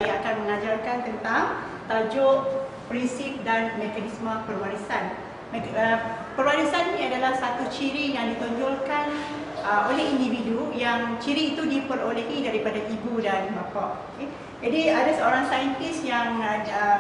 Saya akan mengajarkan tentang tajuk prinsip dan mekanisme perwarisan. Perwarisan ini adalah satu ciri yang ditonjolkan oleh individu yang ciri itu diperolehi daripada ibu dan bapa. Okay. Jadi ada seorang saintis yang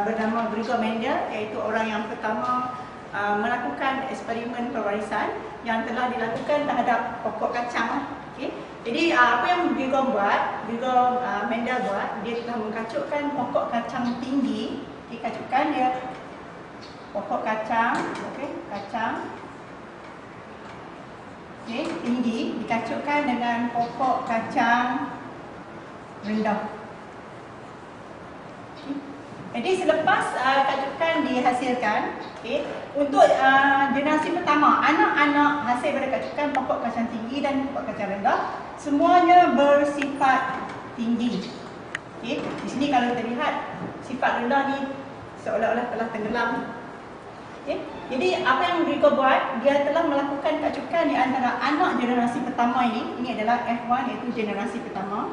bernama Gregor Mendel, iaitu orang yang pertama melakukan eksperimen perwarisan yang telah dilakukan terhadap pokok kacang. Okay. Jadi apa yang Gregor Mendel buat, dia telah mengkacukkan pokok kacang tinggi. Dikacukkan dia pokok kacang, tinggi, dikacukkan dengan pokok kacang rendah. Jadi selepas kacukan dihasilkan, untuk generasi pertama, anak-anak hasil pada kacukan pokok kacang tinggi dan pokok kacang rendah, semuanya bersifat tinggi. Di sini kalau kita lihat, sifat rendah ni seolah-olah telah tenggelam. Jadi apa yang Gregor buat, dia telah melakukan kacukan di antara anak generasi pertama ini adalah F1, iaitu generasi pertama.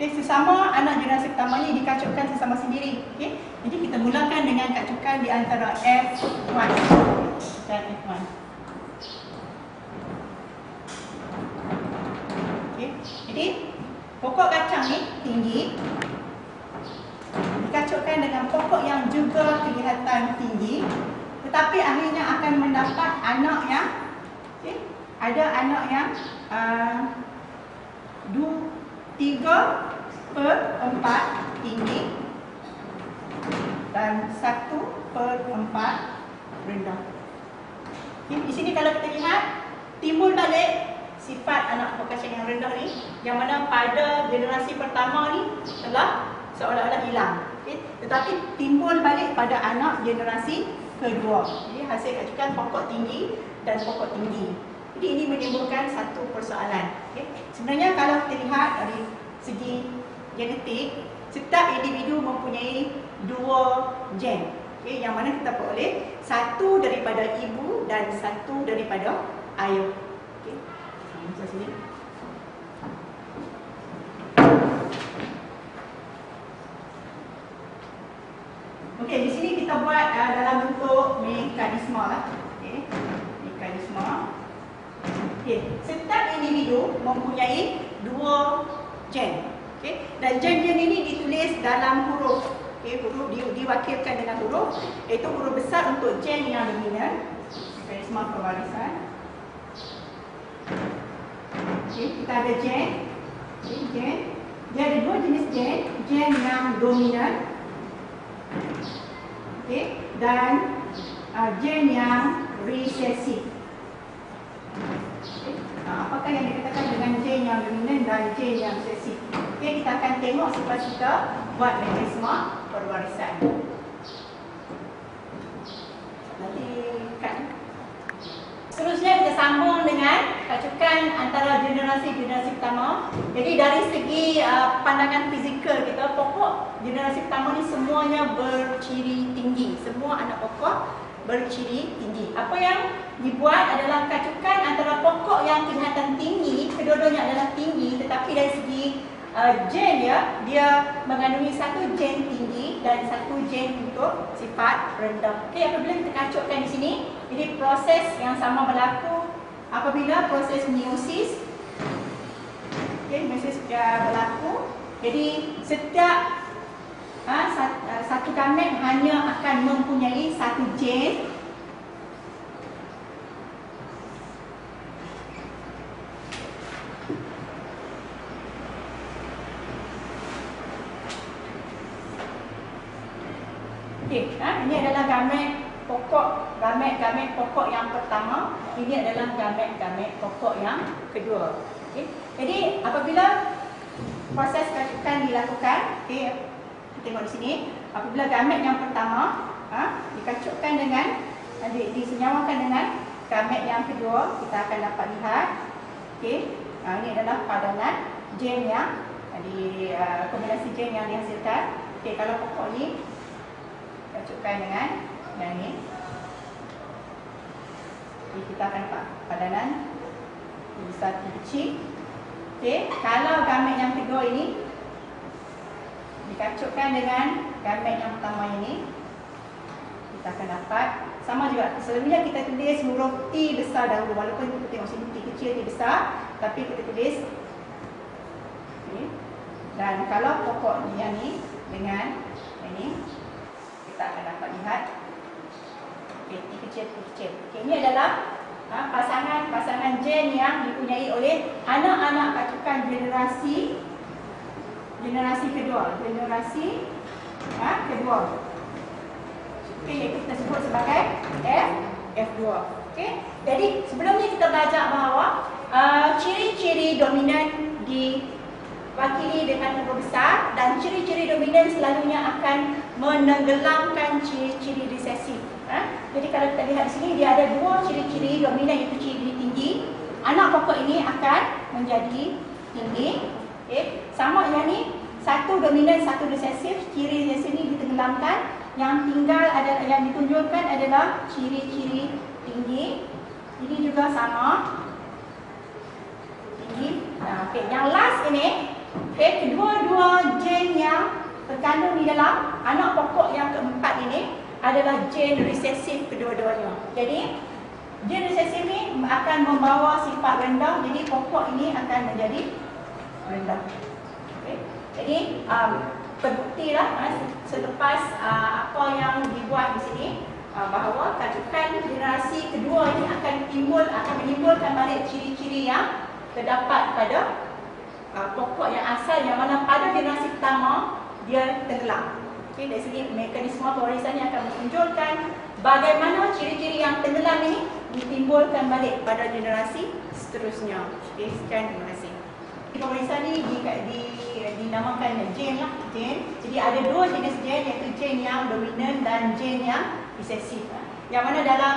Sesama anak generasi pertama ini dikacukkan sesama sendiri. Jadi kita mulakan dengan kacukan di antara F1 dan F1. Jadi pokok kacang ni tinggi, dikacukkan dengan pokok yang juga kelihatan tinggi, tetapi akhirnya akan mendapat anak yang ada anak yang 3/4 tinggi dan 1/4 rendah. Di sini kalau kita lihat, timbul balik sifat anak pokok kacang yang rendah ni, yang mana pada generasi pertama ni telah seolah-olah hilang. Tetapi timbul balik pada anak generasi kedua. Jadi hasil kacukan pokok tinggi dan pokok tinggi. Jadi ini menimbulkan satu persoalan. Sebenarnya kalau kita lihat dari segi genetik, setiap individu mempunyai 2 gen, yang mana kita peroleh satu daripada ibu dan satu daripada ayah. Macam sini. Okey, di sini kita buat dalam bentuk mekanisme lah. Mekanisme. Setiap individu mempunyai 2 gen. Dan gen-gen ini ditulis dalam huruf. Huruf diwakilkan dengan huruf, iaitu huruf besar untuk gen yang dominan, mekanisme perwarisan. Kita ada gen. Dia ada 2 jenis gen. Gen yang dominan, dan gen yang resesif. Apakah yang dikatakan dengan gen yang dominan dan gen yang resesif? Kita akan tengok selepas kita buat mekanisme perwarisan. Nanti kan. Seterusnya kita sambung dengan kacukan antara generasi pertama. Jadi dari segi pandangan fizikal kita, pokok generasi pertama ni semuanya berciri tinggi. Semua anak pokok berciri tinggi. Apa yang dibuat adalah kacukan antara pokok yang kelihatan tinggi, kedua-duanya adalah tinggi, tetapi dari segi gen dia mengandungi satu gen tinggi dan satu gen untuk sifat rendah. Apabila kita kacukkan di sini, jadi proses yang sama berlaku apabila proses meiosis. Meiosis berlaku. Jadi setiap satu gamet hanya akan mempunyai satu gen. Ini adalah gamet pokok yang pertama. Ini adalah gamet pokok yang kedua. Jadi apabila proses kacukan dilakukan, kita tengok di sini, apabila gamet yang pertama dikacukkan dengan disenyawakan dengan gamet yang kedua, kita akan dapat lihat, ini adalah padanan gen yang kombinasi gen yang dihasilkan. Kalau pokok ni kacukkan dengan yang ni, kita akan dapat padanan besar kecil. Okey, kalau gamet yang kedua ini dikacukkan dengan gamet yang pertama ini, kita akan dapat sama juga. Selalunya kita tulis huruf T besar dahulu, walaupun kita tengok sini T kecil, T besar, tapi kita tulis okay. Dan kalau pokok yang ni dengan ini, kita akan dapat lihat okay, T kecil, T kecil. Okay, ini adalah pasangan gen yang dipunyai oleh anak-anak kacukan generasi kedua. Kedua. Okey, iaitu kita sebut sebagai F2. Okey. Jadi sebelum ni kita belajar bahawa ciri-ciri dominan diwakili dengan huruf besar dan ciri-ciri dominan selalunya akan menenggelamkan ciri-ciri resesif. Jadi kalau kita lihat di sini, dia ada dua ciri-ciri dominan, iaitu ciri tinggi. Anak pokok ini akan menjadi tinggi. Okay. Sama yang ni, satu dominan, satu resesif. Ciri resesif ini ditenggelamkan. Yang tinggal ada, yang ditunjukkan adalah ciri-ciri tinggi. Ini juga sama, tinggi. Okay. Yang last ini, okay, kedua-dua gen yang terkandung di dalam anak pokok yang keempat ini adalah gen resesif kedua-duanya. Jadi gen resesif ini akan membawa sifat rendah, jadi pokok ini akan menjadi rendah. Okay. Jadi terbuktilah selepas apa yang dibuat di sini bahawa kacukan generasi kedua ini akan menimbulkan balik ciri-ciri yang terdapat pada pokok yang asal, yang mana pada generasi pertama dia tenggelam. Okay, dari segi mekanisme pewarisan yang akan menunjukkan bagaimana ciri-ciri yang tenggelam ini ditimbulkan balik pada generasi seterusnya. Okay, sekian, terima kasih. Pewarisan ini dinamakan gen lah, gen. Jadi ada dua jenis gen, iaitu gen yang dominan dan gen yang resesif. Yang mana dalam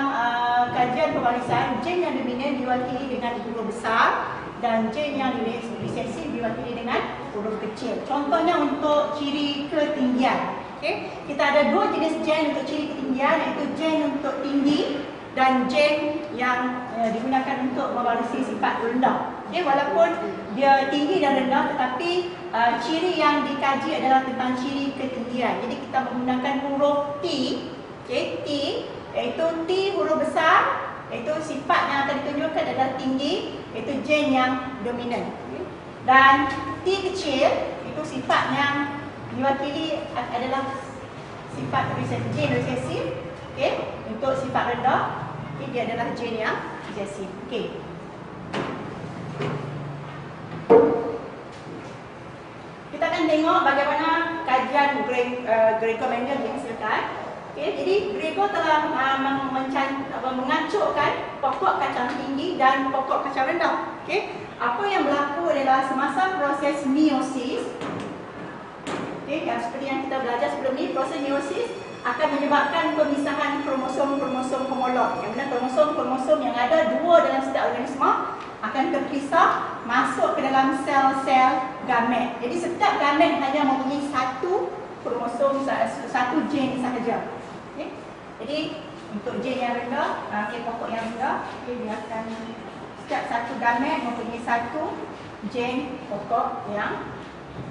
kajian pewarisan, gen yang dominan diwakili dengan huruf besar dan gen yang resesif diwakili dengan huruf kecil. Contohnya untuk ciri ketinggian. Okay. Kita ada dua jenis gen untuk ciri ketinggian, iaitu gen untuk tinggi dan gen yang digunakan untuk mewarisi sifat rendah. Okay. Walaupun dia tinggi dan rendah, tetapi ciri yang dikaji adalah tentang ciri ketinggian. Jadi kita menggunakan huruf T, okay, T, iaitu T huruf besar, iaitu sifat yang akan ditunjukkan adalah tinggi, iaitu gen yang dominan. Okay. Dan T kecil, itu sifat yang diwakili adalah sifat gen resesif. Okay. Untuk sifat rendah, okay, dia adalah gen yang resesif. Okay. Kita akan tengok bagaimana kajian Gregor Mendel dihasilkan. Okay. Jadi Gregor telah mengacukkan pokok kacang tinggi dan pokok kacang rendah. Okay. Apa yang berlaku adalah semasa proses meiosis, okay, yang seperti yang kita belajar sebelum ni, proses meiosis akan menyebabkan pemisahan kromosom-kromosom homolog. Yang mana kromosom-kromosom yang ada dua dalam setiap organisma akan terpisah masuk ke dalam sel-sel gamet. Jadi setiap gamet hanya mempunyai satu kromosom, satu gen sahaja. Okay. Jadi untuk gen yang rendah, pokok yang rendah, dia akan setiap satu gamet mempunyai satu gen pokok yang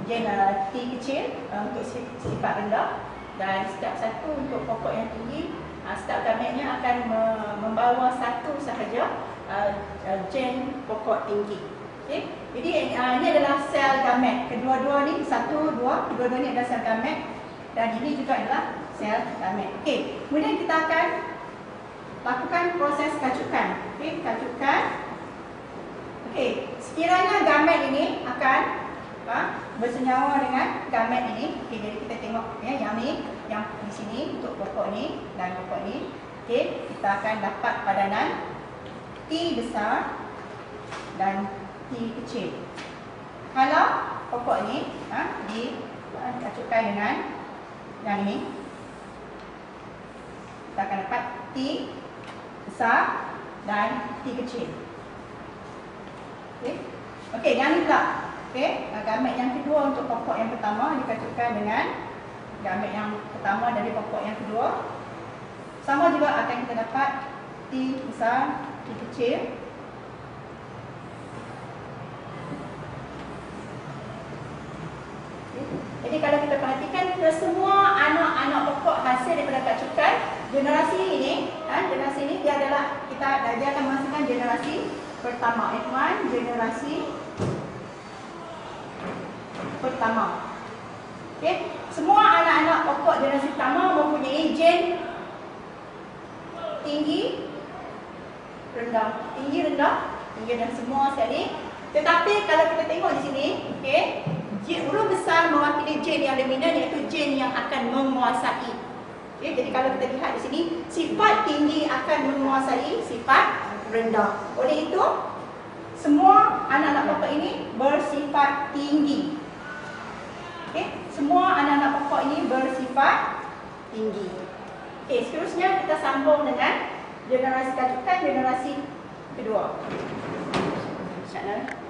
gen T kecil untuk sifat rendah, dan setiap satu untuk pokok yang tinggi, setiap gametnya akan membawa satu sahaja gen pokok tinggi. Okay. Jadi ini adalah sel gamet. Kedua-dua ni kedua-dua ni adalah sel gamet, dan ini juga adalah sel gamet. Okay. Kemudian kita akan lakukan proses kacukan. Okay. Kacukan. Okay. Sekiranya gamet ini akan bersenyawa dengan gamet ini. Okay. Jadi kita tengok ya, yang ni, yang di sini untuk pokok ni dan pokok ni. Okay. Kita akan dapat padanan T besar dan T kecil. Kalau pokok ni dikacukkan dengan yang ini, kita akan dapat T besar dan T kecil. Okey. Okey, yang ni pula. Okey, gamet yang kedua untuk pokok yang pertama dikacukkan dengan gamet yang pertama dari pokok yang kedua. Sama juga akan kita dapat T besar, T kecil. Jadi kalau kita perhatikan semua anak-anak pokok hasil daripada kacukan generasi ini, generasi ini dia adalah dia akan menghasilkan generasi pertama. F1 generasi pertama. Okey, semua anak-anak pokok generasi pertama mempunyai gen tinggi, rendah, tinggi, rendah, tinggi dan semua sekali. Tetapi kalau kita tengok di sini, okey, huruf besar mewakili gen yang dominan iaitu gen yang akan menguasai. Okay, jadi kalau kita lihat di sini, sifat tinggi akan menguasai sifat rendah. Oleh itu, semua anak-anak pokok ini bersifat tinggi. Okay, semua anak-anak pokok ini bersifat tinggi. Okay, seterusnya kita sambung dengan generasi kacukan generasi kedua. InsyaAllah.